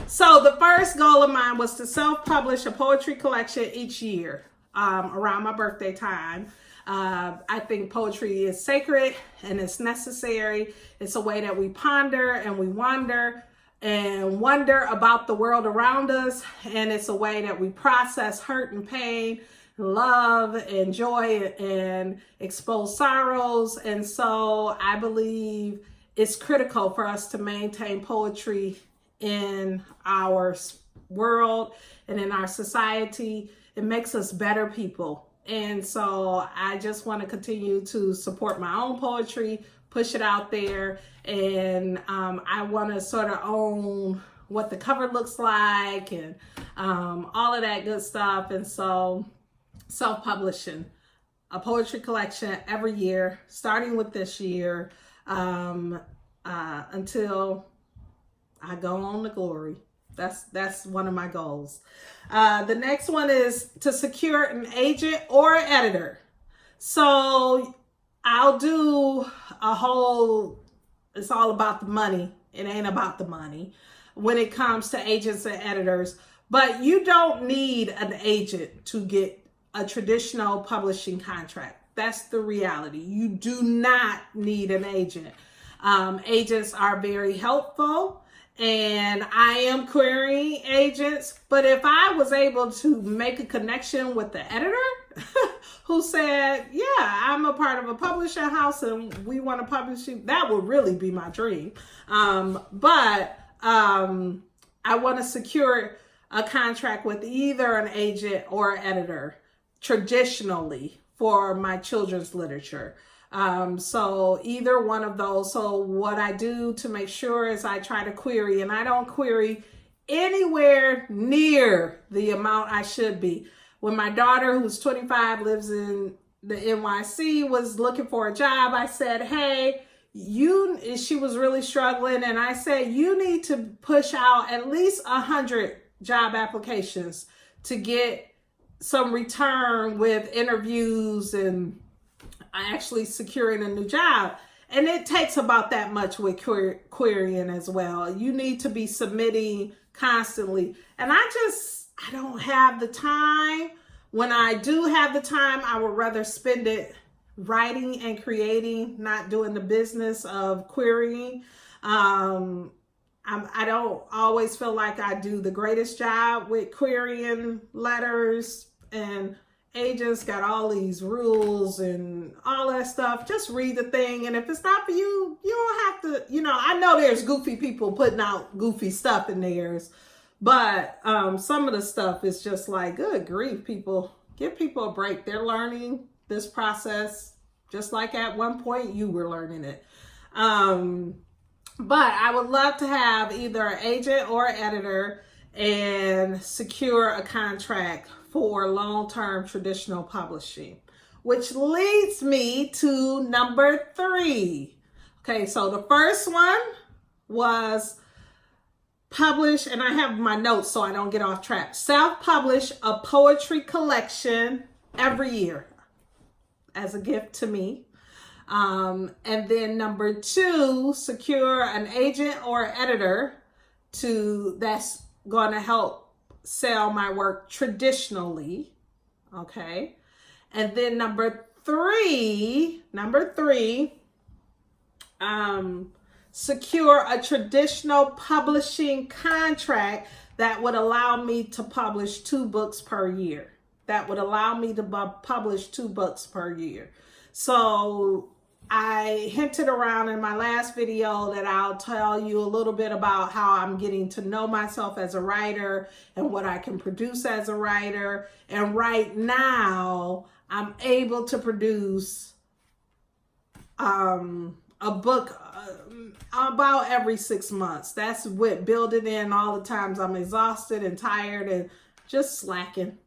So the first goal of mine was to self-publish a poetry collection each year around my birthday time. I think poetry is sacred and it's necessary. It's a way that we ponder and we wonder about the world around us. And it's a way that we process hurt and pain, love and joy, and expose sorrows. And so I believe it's critical for us to maintain poetry in our world and in our society. It makes us better people. And so I just want to continue to support my own poetry, push it out there. And I want to sort of own what the cover looks like and all of that good stuff. And so self-publishing a poetry collection every year, starting with this year, until I go on to glory. That's one of my goals. The next one is to secure an agent or an editor. So I'll do it's all about the money. It ain't about the money when it comes to agents and editors. But you don't need an agent to get a traditional publishing contract. That's the reality. You do not need an agent. Agents are very helpful, and I am querying agents. But if I was able to make a connection with the editor who said, yeah, I'm a part of a publishing house and we want to publish you, that would really be my dream. But I want to secure a contract with either an agent or editor traditionally for my children's literature. So either one of those. So what I do to make sure is I try to query, and I don't query anywhere near the amount I should be. When my daughter, who's 25, lives in the NYC, was looking for a job, I said, hey, she was really struggling. And I said, you need to push out at least 100 job applications to get some return with interviews and actually securing a new job. And it takes about that much with querying as well. You need to be submitting constantly. And I don't have the time. When I do have the time, I would rather spend it writing and creating, not doing the business of querying. I don't always feel like I do the greatest job with querying letters, and agents got all these rules and all that stuff. Just read the thing, and if it's not for you, you don't have to, I know there's goofy people putting out goofy stuff in theirs, but some of the stuff is just like, good grief, people. Give people a break. They're learning this process just like at one point you were learning it. But I would love to have either an agent or an editor and secure a contract for long-term traditional publishing, which leads me to number 3. Okay, so the first one was publish, and I have my notes so I don't get off track. Self-publish a poetry collection every year as a gift to me. And then number 2, secure an agent or editor that's going to help sell my work traditionally. Okay. And then number three, secure a traditional publishing contract that would allow me to publish 2 books per year. So I hinted around in my last video that I'll tell you a little bit about how I'm getting to know myself as a writer and what I can produce as a writer. And right now, I'm able to produce a book about every 6 months. That's with building in all the times I'm exhausted and tired and just slacking.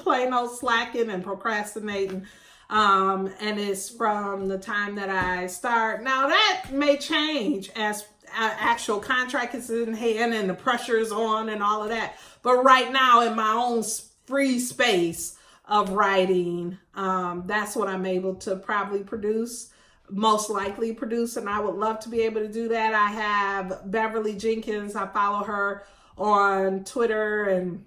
Plain old slacking and procrastinating. And it's from the time that I start. Now that may change as actual contract is in hand and the pressure is on and all of that. But right now in my own free space of writing, that's what I'm able to probably produce most likely produce, and I would love to be able to do that. I have Beverly Jenkins. I follow her on Twitter, and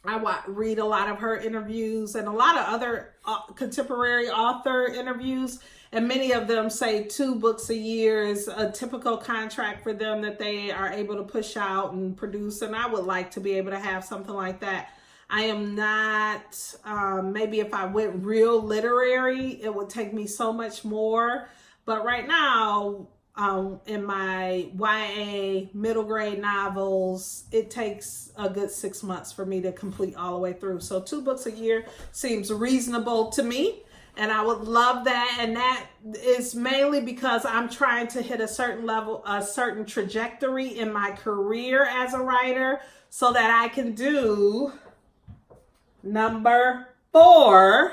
I read a lot of her interviews and a lot of other contemporary author interviews. And many of them say 2 books a year is a typical contract for them that they are able to push out and produce. And I would like to be able to have something like that. I am not, maybe if I went real literary, it would take me so much more. But right now, in my YA middle grade novels, it takes a good 6 months for me to complete all the way through. So 2 books a year seems reasonable to me. And I would love that. And that is mainly because I'm trying to hit a certain level, a certain trajectory in my career as a writer so that I can do number 4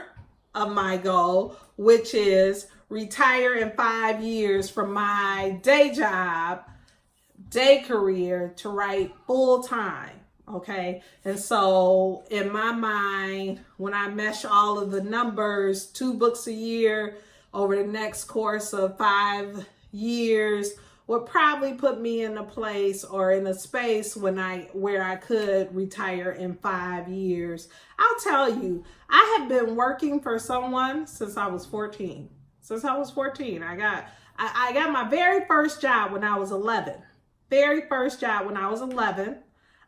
of my goal, which is retire in 5 years from my day job, day career, to write full time. Okay. And so in my mind, when I mesh all of the numbers, 2 books a year over the next course of 5 years would probably put me in a place or in a space where I could retire in 5 years. I'll tell you, I have been working for someone since I was 14. I got my very first job when I was 11.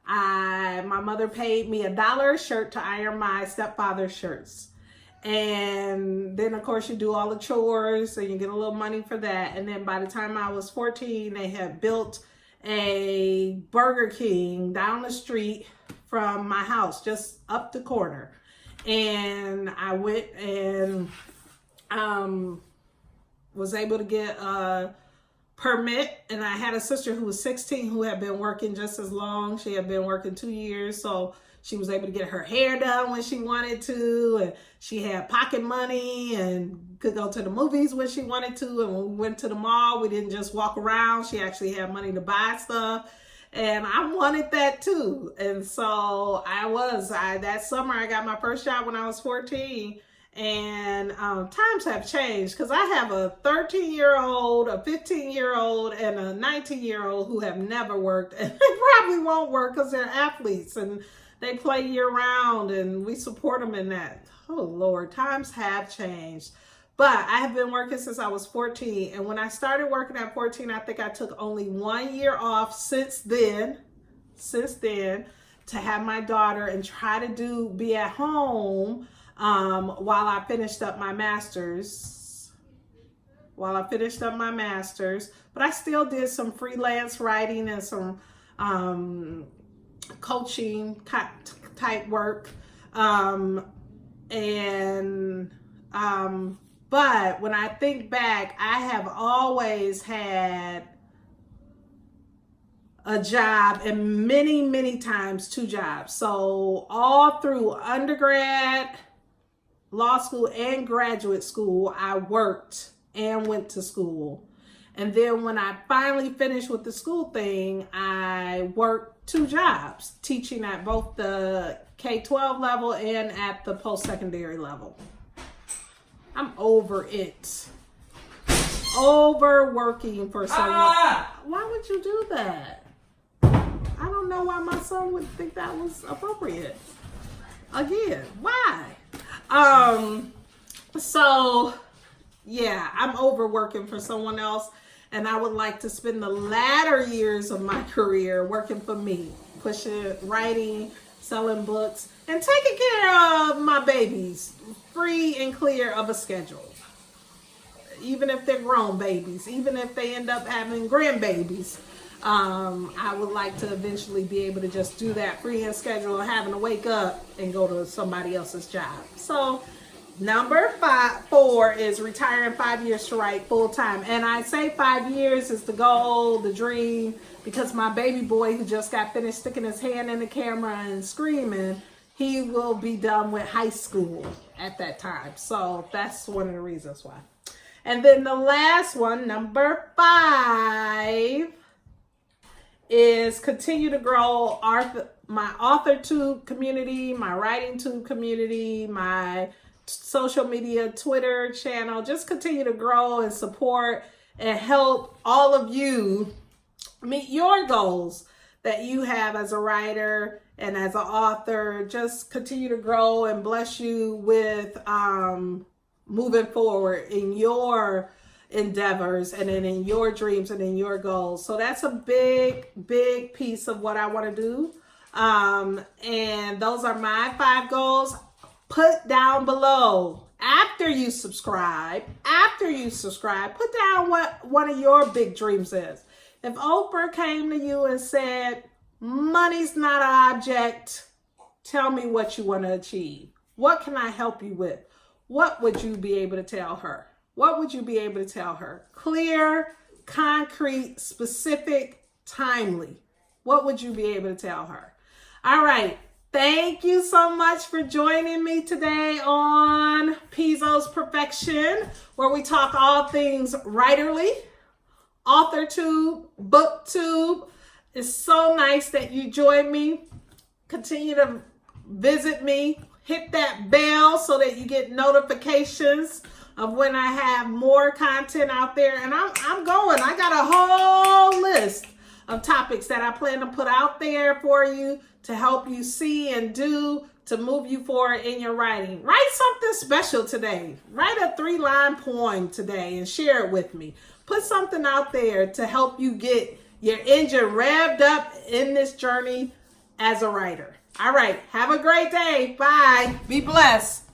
My mother paid me $1 a shirt to iron my stepfather's shirts. And then, of course, you do all the chores and you get a little money for that. And then by the time I was 14, they had built a Burger King down the street from my house, just up the corner. And I went and was able to get a permit, and I had a sister who was 16 who had been working just as long. She had been working 2 years, so she was able to get her hair done when she wanted to, and she had pocket money and could go to the movies when she wanted to. And when we went to the mall, we didn't just walk around. She actually had money to buy stuff, and I wanted that too. And so that summer I got my first job when I was 14. And times have changed because I have a 13-year-old, a 15-year-old, and a 19-year-old who have never worked, and they probably won't work because they're athletes and they play year-round, and we support them in that. Oh, Lord, times have changed. But I have been working since I was 14, and when I started working at 14, I think I took only 1 year off since then to have my daughter and try to be at home while I finished up my master's. But I still did some freelance writing and some coaching type work. But when I think back, I have always had a job, and many, many times 2 jobs. So all through undergrad, law school, and graduate school, I worked and went to school. And then when I finally finished with the school thing, I worked 2 jobs, teaching at both the K-12 level and at the post-secondary level. I'm over it. Overworking for someone. Why would you do that? I don't know why my son would think that was appropriate. Again, why? So yeah, I'm overworking for someone else, and I would like to spend the latter years of my career working for me, pushing, writing, selling books, and taking care of my babies, free and clear of a schedule. Even if they're grown babies, even if they end up having grandbabies, I would like to eventually be able to just do that free and schedule, having to wake up and go to somebody else's job. So number 4 is retire in 5 years to write full time. And I say 5 years is the goal, the dream, because my baby boy who just got finished sticking his hand in the camera and screaming, he will be done with high school at that time. So that's one of the reasons why. And then the last one, number 5, is continue to grow my AuthorTube community, my WritingTube community, my social media, Twitter channel. Just continue to grow and support and help all of you meet your goals that you have as a writer and as an author. Just continue to grow and bless you with moving forward in your endeavors and in your dreams and in your goals. So that's a big piece of what I want to do. And those are my 5 goals. Put down below, after you subscribe, put down what one of your big dreams is. If Oprah came to you and said, money's not an object, tell me what you want to achieve. What can I help you with? What would you be able to tell her? What would you be able to tell her? Clear, concrete, specific, timely. What would you be able to tell her? All right. Thank you so much for joining me today on Pizzo's Perfection, where we talk all things writerly, AuthorTube, BookTube. It's so nice that you join me. Continue to visit me. Hit that bell so that you get notifications of when I have more content out there. And I'm going. I got a whole list of topics that I plan to put out there for you to help you see and do to move you forward in your writing. Write something special today. Write a 3-line poem today and share it with me. Put something out there to help you get your engine revved up in this journey as a writer. All right. Have a great day. Bye. Be blessed.